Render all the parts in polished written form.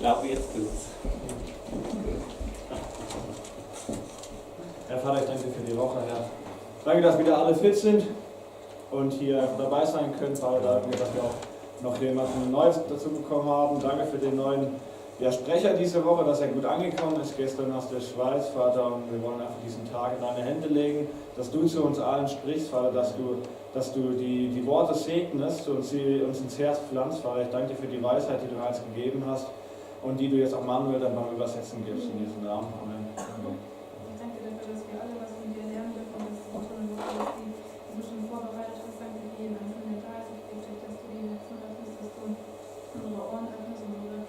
glaube, jetzt tut's. Herr Vater, ich danke dir für die Woche, Herr. Danke, dass wieder alle fit sind und hier dabei sein können. Vater, danke, dass wir auch noch jemanden Neues dazu bekommen haben. Danke für den neuen Sprecher diese Woche, dass er gut angekommen ist. Gestern aus der Schweiz, Vater, und wir wollen einfach diesen Tag in deine Hände legen, dass du zu uns allen sprichst, Vater, dass du die Worte segnest und sie uns ins Herz pflanzt, Vater. Ich danke dir für die Weisheit, die du uns gegeben hast und die du jetzt auch Manuel dann beim Übersetzen gibst. In diesem Namen. Amen. Ich danke dir dafür, dass wir alle was von dir lernen dürfen, dass es auch schon eine Woche ist, die du schon vorbereitet hast. Danke für jeden Einzelnen, der da ist. Ich bitte dich, dass du die Herzen öffnest, dass du unsere Ohren öffnest und unsere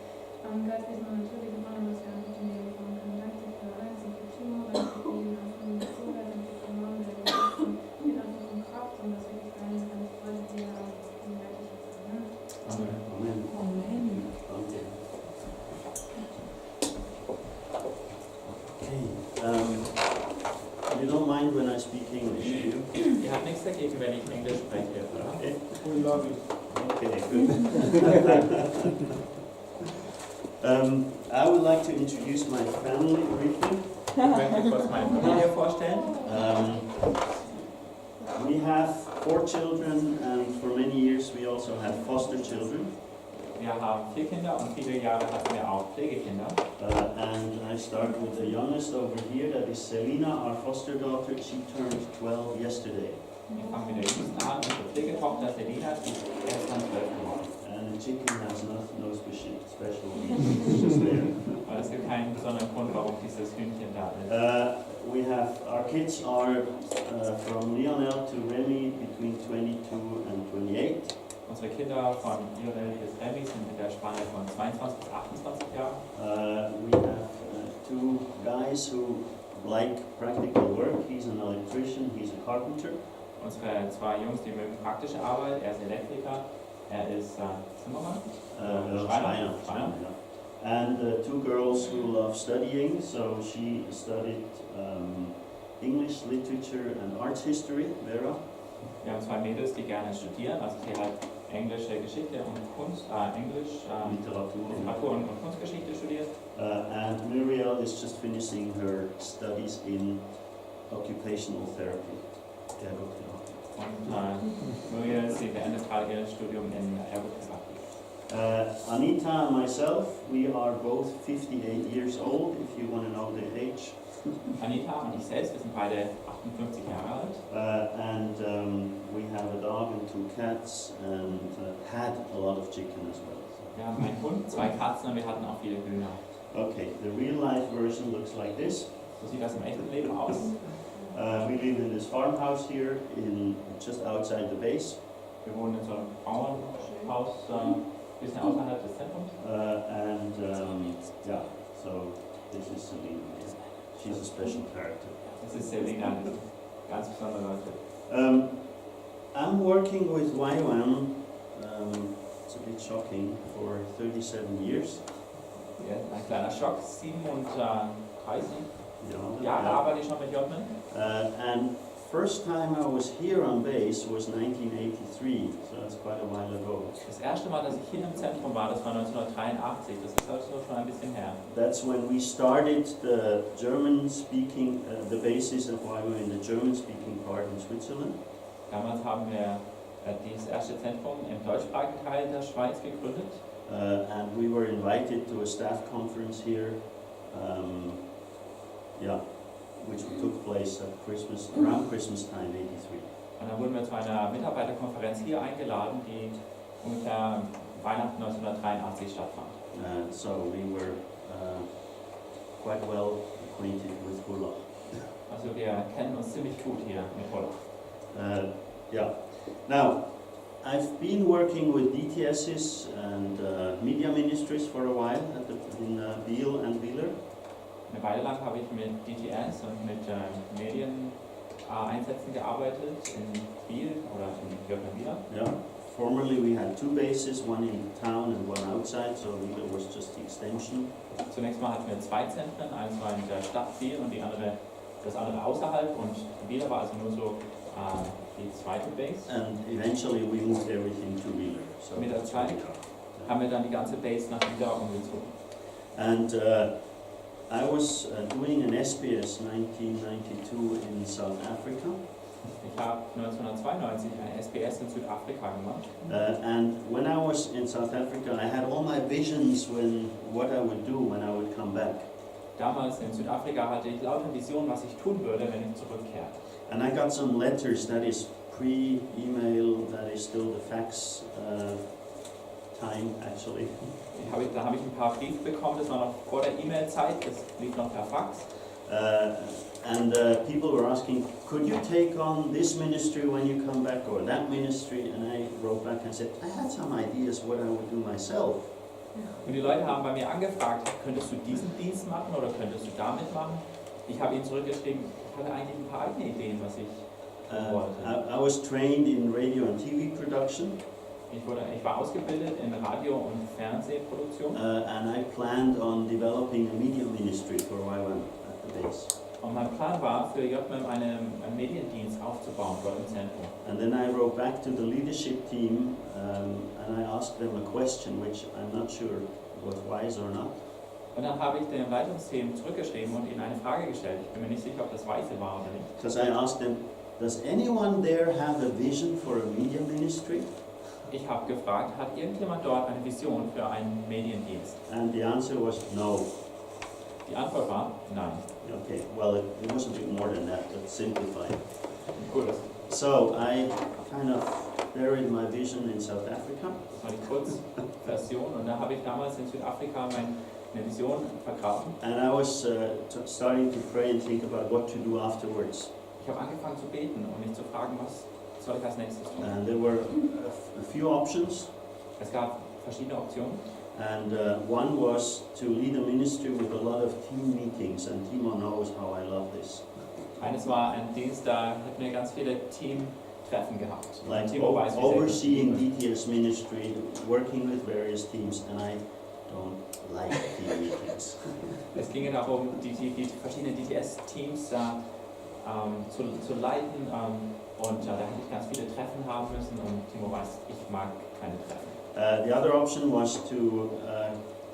geistlichen und natürlichen Ohren, dass wir einfach von dir bekommen können. Danke dir für Heinz und für Timo, danke für jeden Einzelnen, der zuhört, danke für Mann, der dir hilft und dir einfach um Kraft und dass wirklich deine Freude dir gegenwärtig ist. Amen. Amen. Amen. Danke. You don't mind when I speak English, do you? Ihr habt nichts dagegen, wenn ich Englisch spreche, oder? Okay. We love you. Okay, good. I would like to introduce my family briefly. Ich möchte kurz meine Familie vorstellen. We have 4 children, and for many years we also had foster children. Wir haben 4 Kinder und viele Jahre hatten wir auch Pflegekinder. And I start with the youngest over here, that is Selina, our foster daughter. She turned 12 yesterday. Wir fangen mit der Jüngsten an, unsere Pflegetochter Selina, die ist gestern 12 geworden. And the chicken has no special needs, it's just there. Weil es gibt keinen besonderen Grund, warum dieses Hühnchen da ist. We have, our kids are from Lionel to Remy between 22 and 28. Unsere Kinder von Lionel bis Remy sind in der Spanne von 22 bis 28 Jahren. We have 2 guys who like practical work. He's an electrician, he's a carpenter. Unsere 2 Jungs, die mögen praktische Arbeit. Er ist Elektriker, er ist Zimmermann. Schreiner. Yeah. And 2 girls who love studying. So she studied English, literature and arts history, Vera. Wir haben 2 Mädels, die gerne studieren, also sie hat englische Geschichte und Kunst, Literatur und Kunstgeschichte studiert. And Muriel is just finishing her studies in occupational therapy. Und Muriel, sie beendet gerade ihr Studium in Ergotherapie. Anita and myself, we are both 58 years old, if you want to know the age. Anita und ich selbst, wir sind beide 58 Jahre alt. And we have a dog and 2 cats and had a lot of chicken as well. Wir haben einen Hund, 2 Katzen und wir hatten auch viele Hühner. Okay, the real life version looks like this. So sieht das im echten Leben aus. We live in this farmhouse here, just outside the base. Wir wohnen in so einem Bauernhaus, ein bisschen außerhalb des Zentrums. Yeah, so this is Selena. She's a special character. Das ist Selina, eine ganz besondere Leute. I'm working with YWAM, it's a bit shocking, for 37 years. Ja, ein kleiner Schock, 37 Yeah. Jahre arbeite ich schon mit Jodman. And first time I was here on base was 1983, so that's quite a while ago. Das erste Mal, dass ich hier im Zentrum war, das war 1983, das ist also schon ein bisschen her. That's when we started the German-speaking, the basis of YWAM in the German-speaking part in Switzerland. Damals haben wir dieses erste Zentrum im deutschsprachigen Teil der Schweiz gegründet. And we were invited to a staff conference here, which took place at around Christmas time, 83. Und dann wurden wir zu einer Mitarbeiterkonferenz hier eingeladen, die ungefähr Weihnachten 1983 stattfand. So we were quite well acquainted with Hurlach. Also wir kennen uns ziemlich gut hier mit Hurlach. Now, I've been working with DTSs and media ministries for a while in Biel and Wieler. Eine Weile lang habe ich mit DTS und mit Medieneinsätzen gearbeitet in Biel oder in Wieler. Yeah. Formerly we had 2 bases, one in town and one outside, so Wieler was just the extension. Zunächst mal hatten wir 2 Zentren, eins war in der Stadt Biel und das andere außerhalb, und Wieler war also nur so die zweite Base. And eventually we moved everything to Wieler. So Mit der Zeit haben wir dann die ganze Base nach Wieler umgezogen. And I was doing an SBS 1992 in South Africa. Ich habe 1992 eine SPS in Südafrika gemacht. And when I was in South Africa, I had all my visions what I would do when I would come back. Damals in Südafrika hatte ich lauter Visionen, was ich tun würde, wenn ich zurückkehre. And I got some letters, that is pre-email, that is still the fax time actually. Da habe ich ein paar Briefe bekommen, das war noch vor der E-Mail-Zeit, das lief noch per Fax. And people were asking, could you take on this ministry when you come back, or that ministry? And I wrote back and said, I had some ideas what I would do myself. Und die Leute haben bei mir angefragt, könntest du diesen Dienst machen oder könntest du damit machen? Ich habe ihnen zurückgeschrieben, ich hatte eigentlich ein paar eigene Ideen, was ich tun wollte. I was trained in radio and TV production. Ich war ausgebildet in Radio- und Fernsehproduktion. And I planned on developing a media ministry for YWAM at the base. Und mein Plan war, für JWAM einen Mediendienst aufzubauen dort im Zentrum. And then I wrote back to the leadership team and I asked them a question which I'm not sure was wise or not. Und dann habe ich dem Leitungsteam zurückgeschrieben und ihnen eine Frage gestellt. Ich bin mir nicht sicher, ob das weise war oder nicht. Because I asked them, does anyone there have a vision for a media ministry? Ich habe gefragt, hat irgendjemand dort eine Vision für einen Mediendienst? And the answer was no. Die Antwort war nein. Okay, well, it was a bit more than that, but simplified. Cool, das So I kind of buried my vision in South Africa. war die Kurzversion und da habe ich damals in Südafrika meine Vision vergraben. And I was starting to pray and think about what to do afterwards. Ich habe angefangen zu beten und mich zu fragen, was soll ich als nächstes tun? And there were a few options. Es gab verschiedene Optionen. And one was to lead a ministry with a lot of team meetings, and Timo knows how I love this. Eines war ein Dienst, da hätten wir ganz viele Teamtreffen gehabt. Like Timo weiß, wie sehr ich overseeing das liebe. DTS ministry, working with various teams, and I don't like team meetings. Es ging darum, die verschiedenen DTS-Teams zu leiten und da hätte ich ganz viele Treffen haben müssen und Timo weiß, ich mag keine Treffen. The other option was to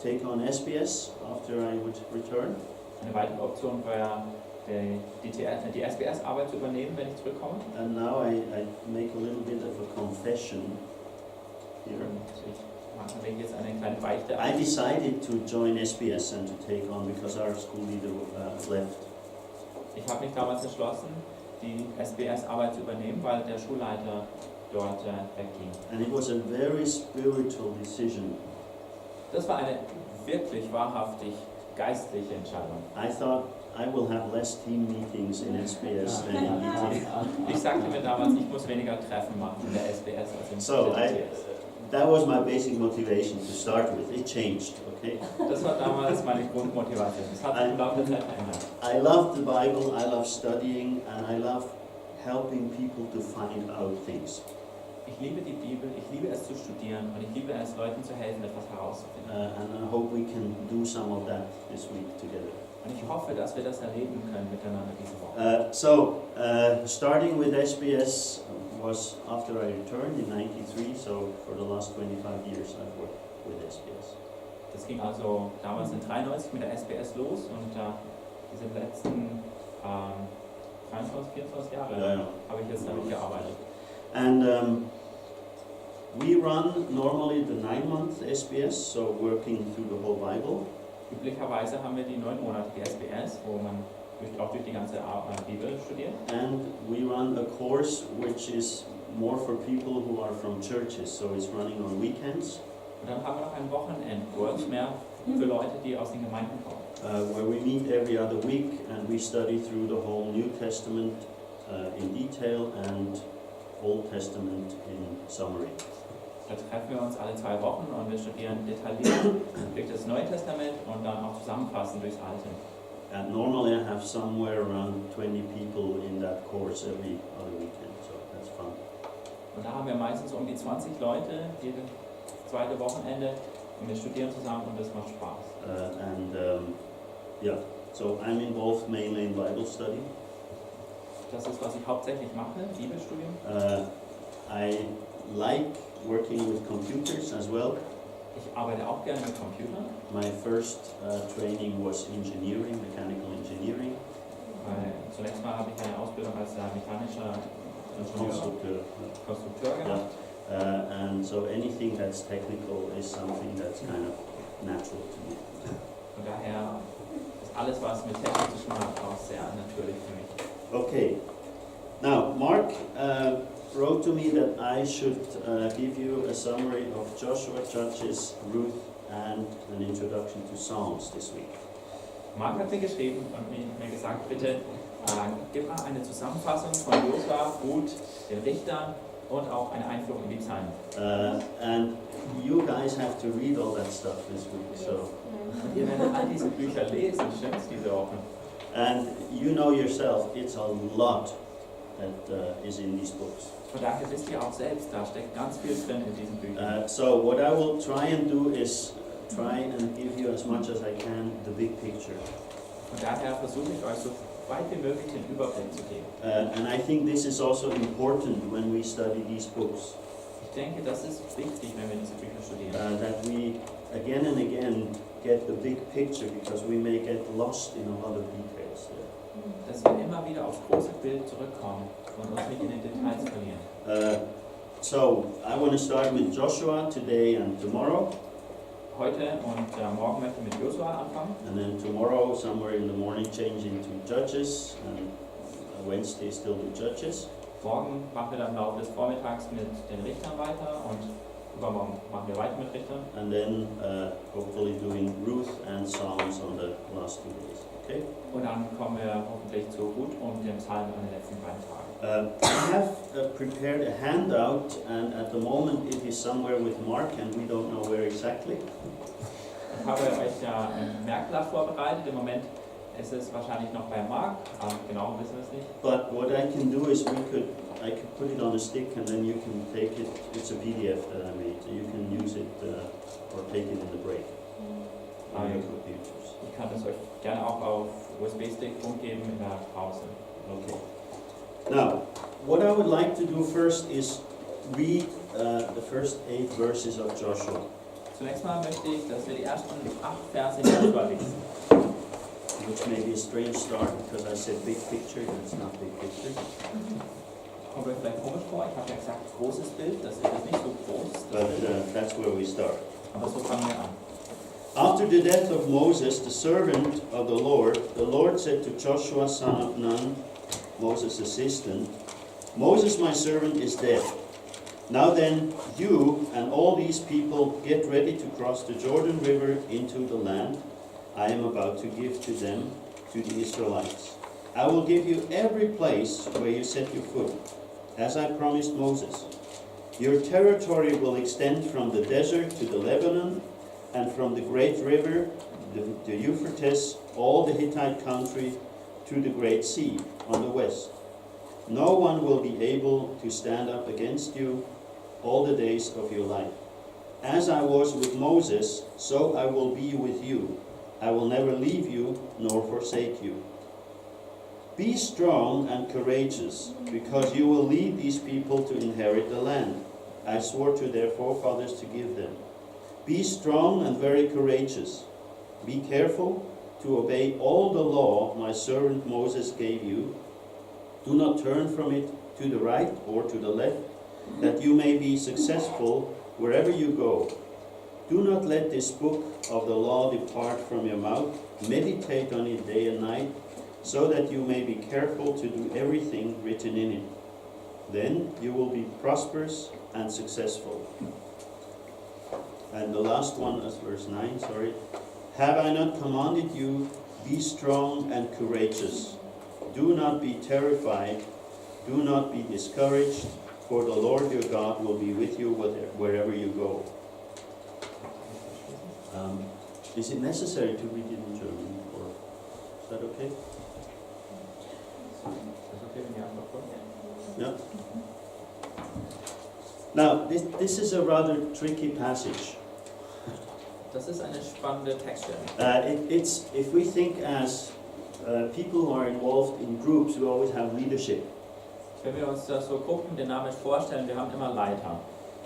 take on SBS after I would return. Eine weitere Option war, die SBS-Arbeit zu übernehmen, wenn ich zurückkomme. And now I make a little bit of a confession here. Ich lege jetzt eine kleine Beichte I ein. decided to join SBS and to take on because our school leader left. Ich habe mich damals entschlossen, die SBS-Arbeit zu übernehmen, weil der Schulleiter dort wegging. And it was a very spiritual decision. Das war eine wirklich wahrhaftig geistliche Entscheidung. I thought I will have less team meetings in SBS than in DTS. Ich sagte mir damals, ich muss weniger Treffen machen in der SBS als in So der DTS. that was my basic motivation to start with. It changed, okay? Das war damals meine Grundmotivation. Das hat sich im Laufe der Zeit verändert. I love the Bible, I love studying, and I love helping people to find out things. Ich liebe die Bibel, ich liebe es zu studieren und ich liebe es, Leuten zu helfen, etwas herauszufinden. And I hope we can do some of that this week together. Und ich hoffe, dass wir das erleben können miteinander diese Woche. Starting with SBS was after I returned in '93, so for the last 25 years I've worked with SBS. Das ging also damals in 93 mit der SBS los und diese letzten 23, 24 Jahre habe ich jetzt damit gearbeitet. And we run normally the 9-month SBS, so working through the whole Bible. Üblicherweise haben wir die 9-monatige SBS, wo man auch durch die ganze Bibel studiert. And we run a course which is more for people who are from churches, so it's running on weekends. Und dann haben wir noch einen Wochenendkurs mehr für Leute, die aus den Gemeinden kommen. Where we meet every other week and we study through the whole New Testament in detail and Old Testament in summary. Da treffen wir uns alle 2 Wochen und wir studieren detailliert durch das Neue Testament und dann auch zusammenfassend durchs Alte. And normally I have somewhere around 20 people in that course every other weekend, so that's fun. Und da haben wir meistens um die 20 Leute, jedes zweite Wochenende, und wir studieren zusammen und das macht Spaß. So I'm involved mainly in Bible study. Das ist, was ich hauptsächlich mache, Bibelstudium. I like working with computers as well. Ich arbeite auch gerne mit Computern. My first training was engineering, mechanical engineering. Zunächst mal habe ich eine Ausbildung als mechanischer Ingenieur, Konstrukteur gemacht. And so anything that's technical is something that's kind of natural to me. Von daher ist alles, was mit Technik zu tun hat, auch sehr natürlich für mich. Okay. Now, Mark wrote to me that I should give you a summary of Joshua, Judges, Ruth, and an introduction to Psalms this week. Mark hat mir geschrieben und mir gesagt, bitte gib mal eine Zusammenfassung von Josua, Ruth, den Richtern und auch eine Einführung in die Psalmen. And you guys have to read all that stuff this week. So, Und ihr werdet all diese Bücher lesen, stimmt's, diese Woche. and you know yourself, it's a lot that is in these books. Von daher wisst ihr auch selbst, da steckt ganz viel drin in diesen Büchern. So what I will try and do is try and give you as much as I can the big picture. Von daher versuche ich euch so weit wie möglich den Überblick zu geben. And I think this is also important when we study these books, Ich denke, das ist wichtig, wenn wir diese Bücher studieren. that we again and again get the big picture, because we may get lost in a lot of details there. Dass wir immer wieder aufs große Bild zurückkommen und uns nicht in den Details verlieren. So I want to start with Joshua today and tomorrow, Heute und morgen möchte ich mit Josua anfangen. and then tomorrow somewhere in the morning change into Judges, and Wednesday still with Judges. Morgen machen wir dann im Laufe des Vormittags mit den Richtern weiter und übermorgen machen wir weiter mit Richtern. And then hopefully doing Ruth and Psalms on the last 2 days. Okay? Und dann kommen wir hoffentlich zu Ruth und dem Psalm an den letzten beiden Tagen. I have prepared a handout, and at the moment it is somewhere with Mark, and we don't know where exactly. Ich habe euch ja ein Merkblatt vorbereitet. Im Moment ist es wahrscheinlich noch bei Mark, aber genau wissen wir es nicht. But what I can do is I could put it on a stick, and then you can take it. It's a PDF that I made, so you can use it or take it in the break on your computers. Ich kann es euch gerne auch auf USB-Stick umgeben in der Pause. Okay. Now, what I would like to do first is read the first 8 verses of Joshua, Zunächst mal möchte ich, dass wir die ersten 8 Verse in Josua lesen. which may be a strange start because I said big picture, that's not big picture. Kommt euch vielleicht komisch vor, ich habe ja gesagt, großes Bild, das ist jetzt nicht so groß, das But Bild, that's where we start. aber so fangen wir an. After the death of Moses, the servant of the Lord said to Joshua, son of Nun, Moses' assistant, Moses, my servant, is dead. Now then, you and all these people get ready to cross the Jordan River into the land I am about to give to them, to the Israelites. I will give you every place where you set your foot, as I promised Moses. Your territory will extend from the desert to the Lebanon, and from the great river, the Euphrates, all the Hittite country, to the great sea on the west. No one will be able to stand up against you all the days of your life. As I was with Moses, so I will be with you. I will never leave you nor forsake you. Be strong and courageous, because you will lead these people to inherit the land I swore to their forefathers to give them. Be strong and very courageous. Be careful to obey all the law my servant Moses gave you. Do not turn from it to the right or to the left, that you may be successful wherever you go. Do not let this book of the law depart from your mouth. Meditate on it day and night, so that you may be careful to do everything written in it. Then you will be prosperous and successful. And the last one is verse 9, sorry. Have I not commanded you, be strong and courageous? Do not be terrified, do not be discouraged, for the Lord your God will be with you wherever you go. Is it necessary to read it in German, or is that okay? Ist okay, wenn ihr einfach kommt? Yeah. Now, this is a rather tricky passage. Das ist eine spannende Textstelle. It's if we think as people who are involved in groups, we always have leadership. Wenn wir uns das so gruppendynamisch vorstellen, wir haben immer Leiter.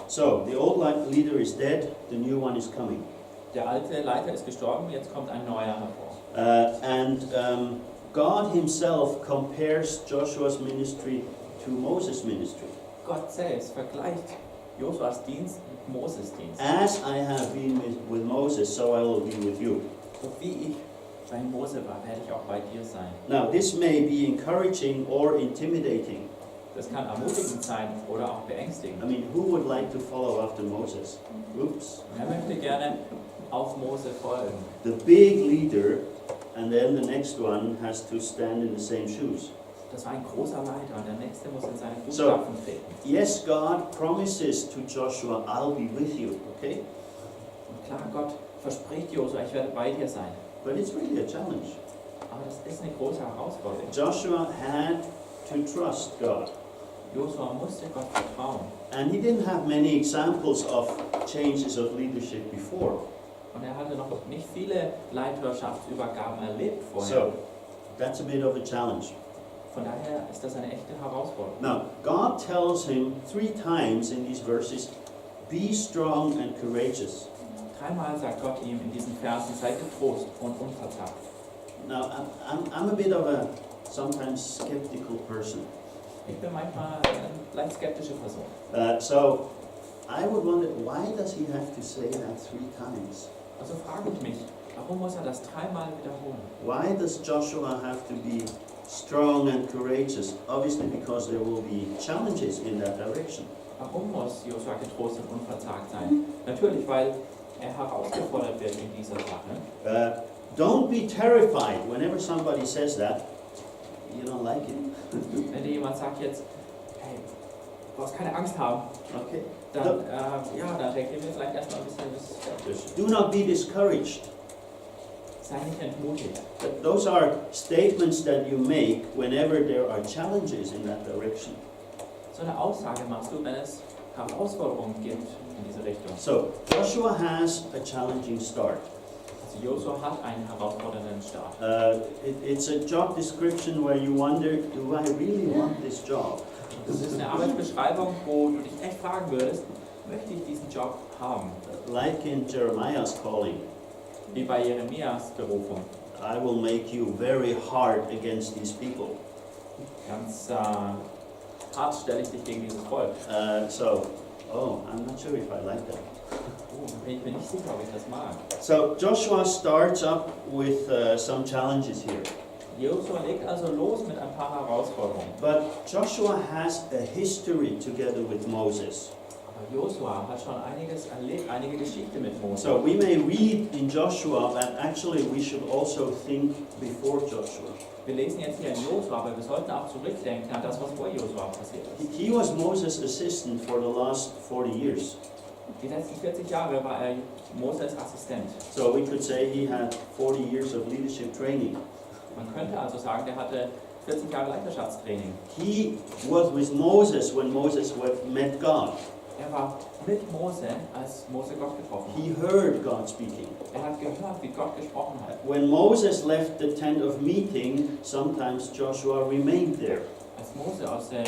So, the old leader is dead, the new one is coming. Der alte Leiter ist gestorben, jetzt kommt ein neuer hervor. God himself compares Joshua's ministry to Moses' ministry. Gott selbst vergleicht Josuas Dienst mit Moses Dienst. As I have been with Moses, so I will be with you. So wie ich bei Mose war, werde ich auch bei dir sein. Now, this may be encouraging or intimidating. Das kann ermutigend sein oder auch beängstigend. I mean, who would like to follow after Moses? Oops. Wer möchte gerne auf Mose folgen? The big leader, and then the next one has to stand in the same shoes. Das war ein großer Leiter und der nächste muss in seine Fußstapfen treten. Yes, God promises to Joshua, I'll be with you, okay? Und klar, Gott verspricht Josua, ich werde bei dir sein. But it's really a challenge. Aber das ist eine große Herausforderung. Joshua had to trust God. Josua musste Gott vertrauen. And he didn't have many examples of changes of leadership before. Und er hatte noch nicht viele Leiterschaftsübergaben erlebt vorher. So, that's a bit of a challenge. Von daher ist das eine echte Herausforderung. Now, God tells him 3 times in these verses, be strong and courageous. Dreimal sagt Gott ihm in diesen Versen, sei getrost und unverzagt. Now, I'm a bit of a sometimes skeptical person. Ich bin manchmal eine leicht skeptische Person. So, I would wonder, why does he have to say that 3 times? Also frage ich mich, warum muss er das dreimal wiederholen? Why does Joshua have to be strong and courageous? Obviously because there will be challenges in that direction. Warum muss Josua getrost und unverzagt sein? Natürlich, weil er herausgefordert wird in dieser Sache. Don't be terrified whenever somebody says that. You don't like it. Wenn dir jemand sagt jetzt, hey, du brauchst keine Angst haben, Okay. dann, dann denkt ihr mir vielleicht erstmal ein bisschen skeptisch. Do not be discouraged. Sei nicht entmutigt. Those are statements that you make whenever there are challenges in that direction. So eine Aussage machst du, wenn es Herausforderungen gibt in diese Richtung. So, Joshua has a challenging start. Also Josua hat einen herausfordernden Start. It's a job description where you wonder, do I really want this job? Das ist eine Arbeitsbeschreibung, wo du dich echt fragen würdest, möchte ich diesen Job haben? Like in Jeremiah's calling, Wie bei Jeremias Berufung. I will make you very hard against these people. Ganz hart stelle ich dich gegen dieses Volk. I'm not sure if I like that. Ich bin nicht sicher, ob ich das mag. So Joshua starts up with some challenges here. Josua legt also los mit ein paar Herausforderungen. But Joshua has a history together with Moses. Aber Josua hat schon einiges erlebt, einige Geschichte mit Mose. So we may read in Joshua, but actually we should also think before Joshua. Wir lesen jetzt hier in Josua, aber wir sollten auch zurückdenken an das, was vor Josua passiert ist. He was Moses' assistant for the last 40 years. Die letzten 40 Jahre war er Moses Assistent. So we could say he had 40 years of leadership training. Man könnte also sagen, der hatte 40 Jahre Leiterschaftstraining. He was with Moses when Moses met God. Er war mit Mose, als Mose Gott getroffen hat. He heard God speaking. Er hat gehört, wie Gott gesprochen hat. When Moses left the tent of meeting, sometimes Joshua remained there. Als Mose aus dem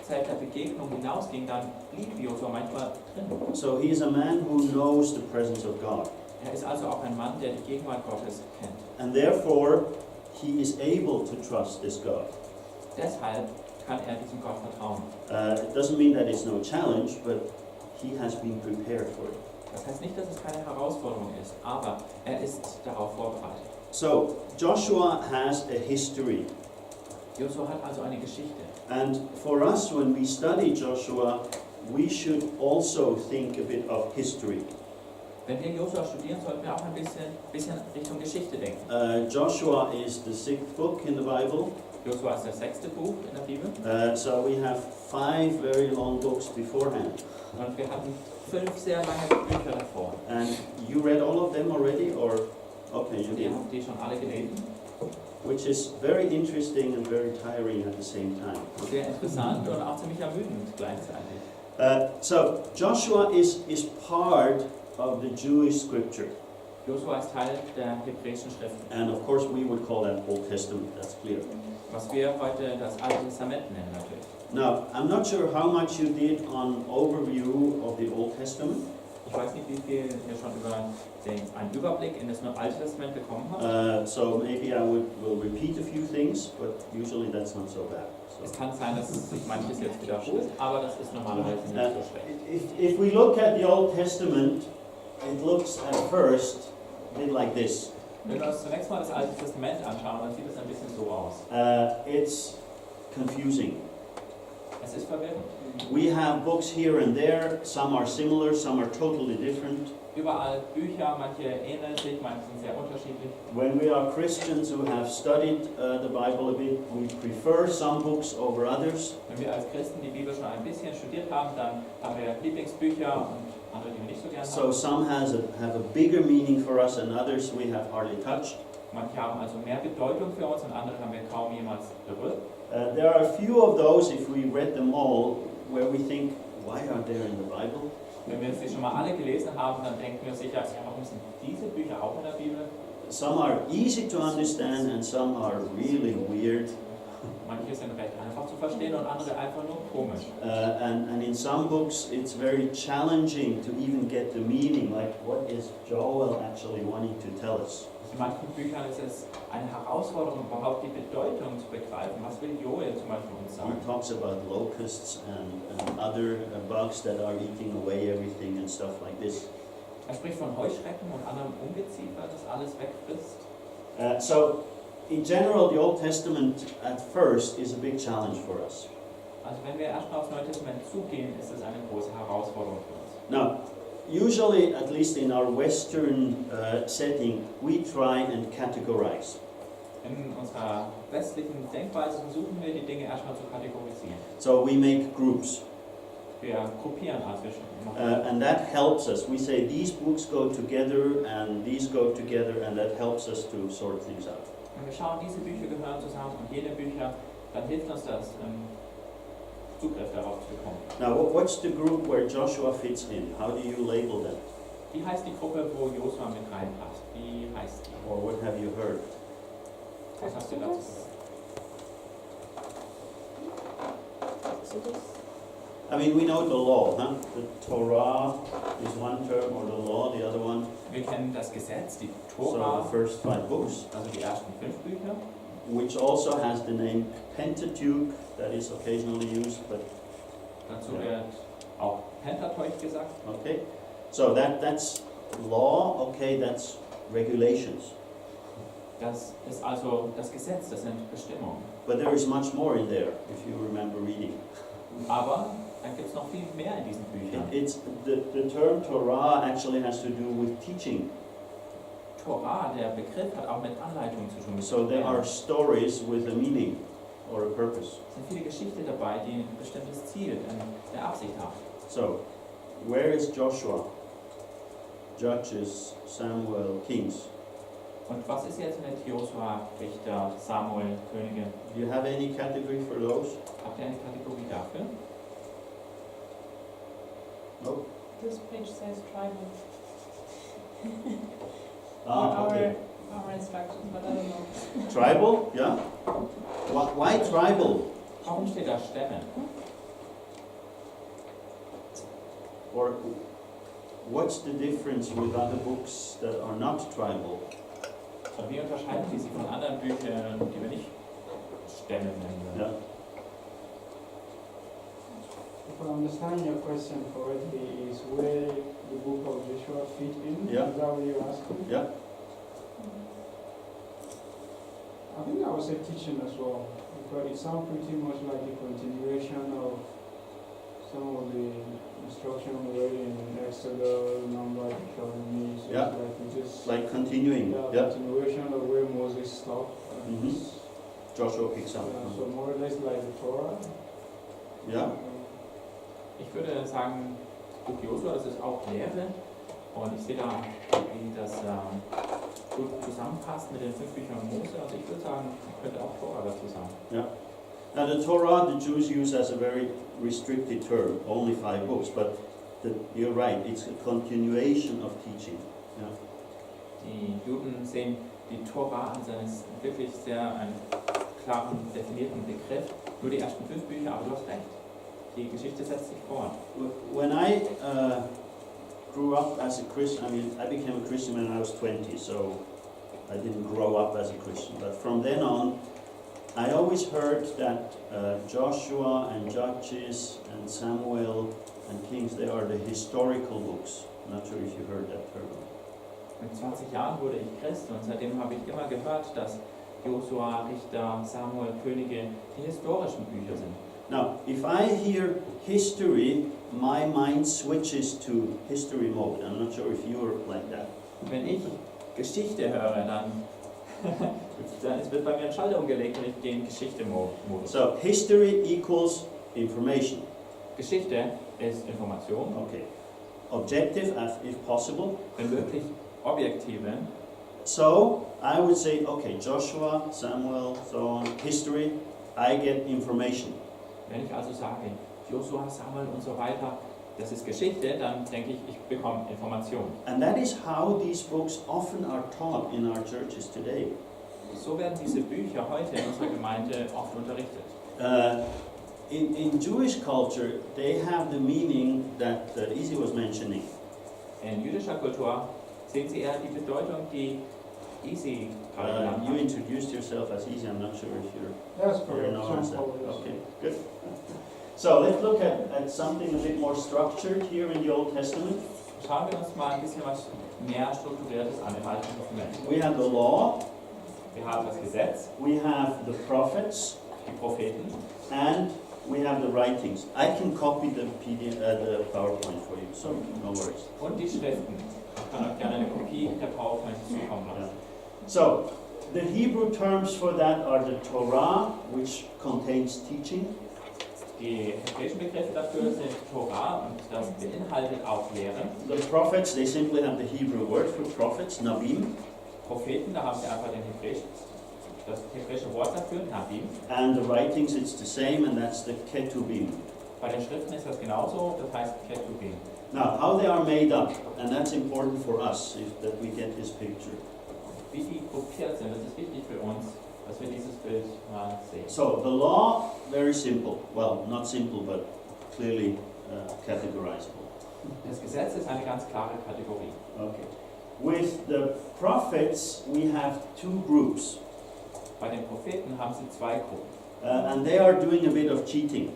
Zelt der Begegnung hinausging, dann blieb Josua manchmal drin. So he is a man who knows the presence of God. Er ist also auch ein Mann, der die Gegenwart Gottes kennt. And therefore, he is able to trust this God. Deshalb kann er diesem Gott vertrauen. It doesn't mean that it's no challenge, but he has been prepared for it. Das heißt nicht, dass es keine Herausforderung ist, aber er ist darauf vorbereitet. So, Joshua has a history. Josua hat also eine Geschichte. And for us, when we study Joshua, we should also think a bit of history. Wenn wir Josua studieren, sollten wir auch ein bisschen Richtung Geschichte denken. Joshua is the 6th book in the Bible. Josua ist das 6. Buch in der Bibel. So we have 5 very long books beforehand. Und wir hatten 5 sehr lange Bücher davor. And you read all of them already, or okay, you Wir did. haben die schon alle gelesen. Which is very interesting and very tiring at the same time. Sehr interessant und auch ziemlich ermüdend gleichzeitig. So Joshua is part of the Jewish scripture, Josua ist Teil der hebräischen Schriften, and of course we would call that Old Testament. That's clear. was wir heute das Alte Testament nennen natürlich. Now, I'm not sure how much you did on overview of the Old Testament. Ich weiß nicht, wie viel ihr schon über einen Überblick in das Alte Testament bekommen habt. So maybe I will repeat a few things, but usually that's not so bad. Es kann sein, dass sich manches jetzt wiederholt, aber das ist normalerweise nicht so schlecht. If we look at the Old Testament, it looks at first a bit like this. Wenn wir uns zunächst mal das Alte Testament anschauen, dann sieht es ein bisschen so aus. It's confusing. Es ist verwirrend. We have books here and there, some are similar, some are totally different. Überall Bücher, manche ähneln sich, manche sind sehr unterschiedlich. When we are Christians who have studied the Bible a bit, we prefer some books over others. Wenn wir als Christen die Bibel schon ein bisschen studiert haben, dann haben wir Lieblingsbücher und andere, die wir nicht so gerne So haben. some have a bigger meaning for us and others we have hardly touched. Manche haben also mehr Bedeutung für uns und andere haben wir kaum jemals berührt. There are a few of those, if we read them all, where we think, why are they in the Bible? Wenn wir sie schon mal alle gelesen haben, dann denken wir sicher, ja, warum sind diese Bücher auch in der Bibel? Some are easy to understand and some are really weird. Manche sind recht einfach zu verstehen und andere einfach nur komisch. And in some books it's very challenging to even get the meaning, like what is Joel actually wanting to tell us? In manchen Büchern ist es eine Herausforderung, überhaupt die Bedeutung zu begreifen. Was will Joel zum Beispiel uns He sagen? talks about locusts and other bugs that are eating away everything and stuff like this. Er spricht von Heuschrecken und anderem Ungeziefer, das alles wegfrisst. So, in general, the Old Testament at first is a big challenge for us. Also wenn wir erstmal aufs Neue Testament zugehen, ist es eine große Herausforderung für uns. Now, usually, at least in our Western setting, we try and categorize. In unserer westlichen Denkweise versuchen wir, die Dinge erstmal zu kategorisieren. So we make groups. Wir gruppieren also And that helps us. We say these books go together and these go together, and that helps us to sort things out. Wenn wir schauen, diese Bücher gehören zusammen und jene Bücher, dann hilft uns das, Zugriff darauf zu bekommen. Now, what's the group where Joshua fits in? How do you label them? Wie heißt die Gruppe, wo Josua mit reinpasst? Wie heißt die? Or what have you heard? Was hast du dazu gesagt? I mean, we know the law, huh? The Torah is one term, or the law, the other one. Wir kennen das Gesetz, die So Tora, the first 5 books, also die ersten 5 Bücher. which also has the name Pentateuch, that is occasionally used, but Dazu Ja. wird auch Pentateuch gesagt. okay. So that's law, okay, that's regulations. Das ist also das Gesetz, das sind Bestimmungen. But there is much more in there, if you remember reading. Aber dann gibt es noch viel mehr in diesen Büchern. It's the term Torah actually has to do with teaching. Torah, der Begriff, hat auch mit Anleitungen zu tun. Mit So there Lehren. are stories with a meaning or a purpose. Es sind viele Geschichten dabei, die ein bestimmtes Ziel, eine Absicht haben. So, where is Joshua? Judges, Samuel, Kings. Und was ist jetzt mit Josua, Richter, Samuel, Könige? Do you have any category for those? Habt ihr eine Kategorie dafür? No? This page says tribal. Okay. Our instructions, but I don't know. Tribal? Yeah? Why tribal? Warum steht da Stämme? Or what's the difference with other books that are not tribal? Und wie unterscheiden die sich von anderen Büchern, die wir nicht Stämme nennen würden? Yeah? If I understand your question correctly, is where the book of Joshua fit in? Yeah. Is that what you're asking? Yeah? I think I would say teaching as well, because it sounds pretty much like a continuation of some of the instruction already in Exodus, Numbers, Deuteronomy. So Yeah. it's like we just Like continuing? Yeah? continuation of where Moses stopped. And Mhm. Joshua picks up. so more or less like the Torah. Yeah? Ich würde sagen, Buch Josua, das ist auch Lehre. Und ich sehe da, wie das gut zusammenpasst mit den 5 Büchern Mose. Also ich würde sagen, man könnte auch Tora dazu sagen. Yeah. Now the Torah, the Jews use as a very restricted term, only 5 books, but you're right, it's a continuation of teaching. Yeah. Die Juden sehen die Tora an als wirklich sehr ein klaren, definierten Begriff. Nur die ersten 5 Bücher, aber du hast recht. Die Geschichte setzt sich fort. When I grew up as a Christian, I mean, I became a Christian when I was 20, so I didn't grow up as a Christian. But from then on, I always heard that Joshua and Judges and Samuel and Kings, they are the historical books. I'm not sure if you heard that term. Mit 20 Jahren wurde ich Christ und seitdem habe ich immer gehört, dass Josua, Richter, Samuel, Könige die historischen Bücher sind. Now, if I hear history, my mind switches to history mode. I'm not sure if you're like that. Wenn ich Geschichte höre, dann wird bei mir ein Schalter umgelegt und ich gehe in Geschichte-Modus. So, history equals information. Geschichte ist Information, Okay. Objective, if possible. wenn wirklich objektive. So, I would say, okay, Joshua, Samuel, so on, history, I get information. Wenn ich also sage, Josua, Samuel und so weiter, das ist Geschichte, dann denke ich, ich bekomme Informationen. And that is how these books often are taught in our churches today. So werden diese Bücher heute in unserer Gemeinde oft unterrichtet. In Jewish culture, they have the meaning that Izzy was mentioning. In jüdischer Kultur sehen Sie eher die Bedeutung, die Isi gerade genannt You hat. introduced yourself as Izzy, I'm not sure if you're That's here correct. now Some as that. powers. Okay, good. So let's look at something a bit more structured here in the Old Testament. Schauen wir uns mal ein bisschen was mehr Strukturiertes an im Alten Testament. We have the law, Wir haben das Gesetz, we have the prophets, die Propheten and we have the writings. I can copy the the PowerPoint for you, so no worries. und die Schriften. Ich kann euch gerne eine Kopie der PowerPoint zukommen lassen. So the Hebrew terms for that are the Torah, which contains teaching, Die hebräischen Begriffe dafür sind Torah und das beinhaltet auch Lehre. the prophets, they simply have the Hebrew word for prophets, Nabim, Propheten, da haben sie einfach das hebräische Wort dafür, Nabim. and the writings it's the same, and that's the Ketubim. Bei den Schriften ist das genauso, das heißt Ketubim. Now, how they are made up, and that's important for us, that we get this picture. Wie die gruppiert sind, das ist wichtig für uns, dass wir dieses Bild mal sehen. So, the law, very simple. Well, not simple, but clearly categorizable. Das Gesetz ist eine ganz klare Kategorie. Okay. With the prophets, we have 2 groups, Bei den Propheten haben sie 2 Gruppen. and they are doing a bit of cheating,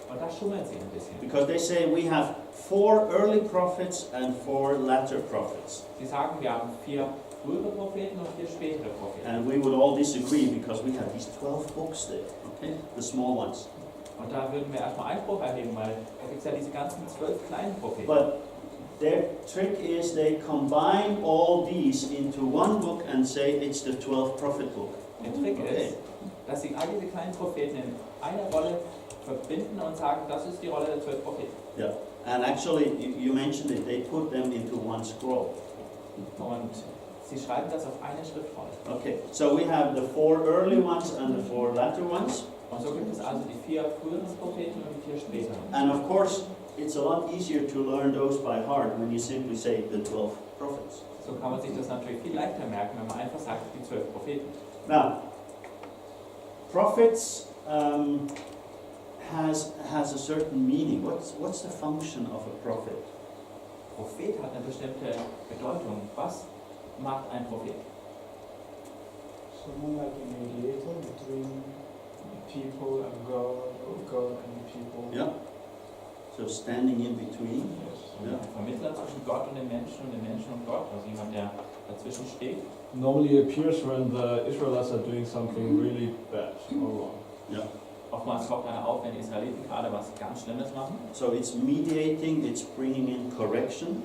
Und da schummeln sie ein bisschen. because they say we have 4 early prophets and 4 latter prophets. Sie sagen, wir haben 4 frühere Propheten und 4 spätere Propheten. And we would all disagree, because we have these 12 books there, okay? The small ones. Und da würden wir erstmal Einspruch erheben, weil da gibt es ja diese ganzen 12 kleinen Propheten. But their trick is they combine all these into one book and say it's the 12th prophet book. Der Trick Okay. ist, dass sie all diese kleinen Propheten in eine Rolle verbinden und sagen, das ist die Rolle der 12 Propheten. Yeah. And actually, you mentioned it, they put them into one scroll. Und sie schreiben das auf eine Schriftrolle. Okay, so we have the 4 early ones and the 4 latter ones. Und so gibt es also die 4 früheren Propheten und die 4 späteren. And of course, it's a lot easier to learn those by heart when you simply say the 12 prophets. So kann man sich das natürlich viel leichter merken, wenn man einfach sagt, die 12 Propheten. Now, prophets has a certain meaning. What's the function of a prophet? Prophet hat eine bestimmte Bedeutung. Was macht ein Prophet? Someone like a mediator between people and God, or God and people. Yeah. So standing in between. Yes. Ja. Ein Vermittler zwischen Gott und den Menschen und Gott, also jemand, der dazwischen steht. Normally appears when the Israelites are doing something really bad or wrong. Yeah. Oftmals taucht einer auf, wenn die Israeliten gerade was ganz Schlimmes machen. So it's mediating, it's bringing in correction.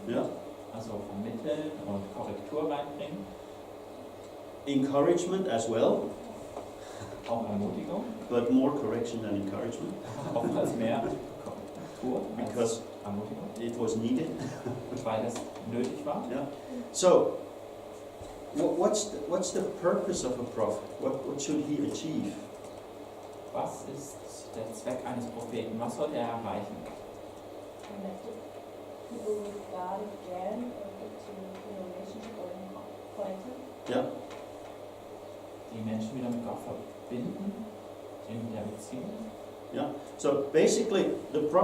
Yeah. Also vermitteln und Korrektur reinbringen. Encouragement as well, Auch Ermutigung. but more correction than encouragement, Oftmals mehr Korrektur als because Ermutigung, it was needed. weil es nötig war. Yeah. So, what's the purpose of a prophet? What should he achieve? Was ist der Zweck eines Propheten? Was soll er erreichen? Connected people with God again, or to in a relationship or in connected. Yeah. Die Menschen wieder mit Gott binden in der Beziehung? So basically, the prophet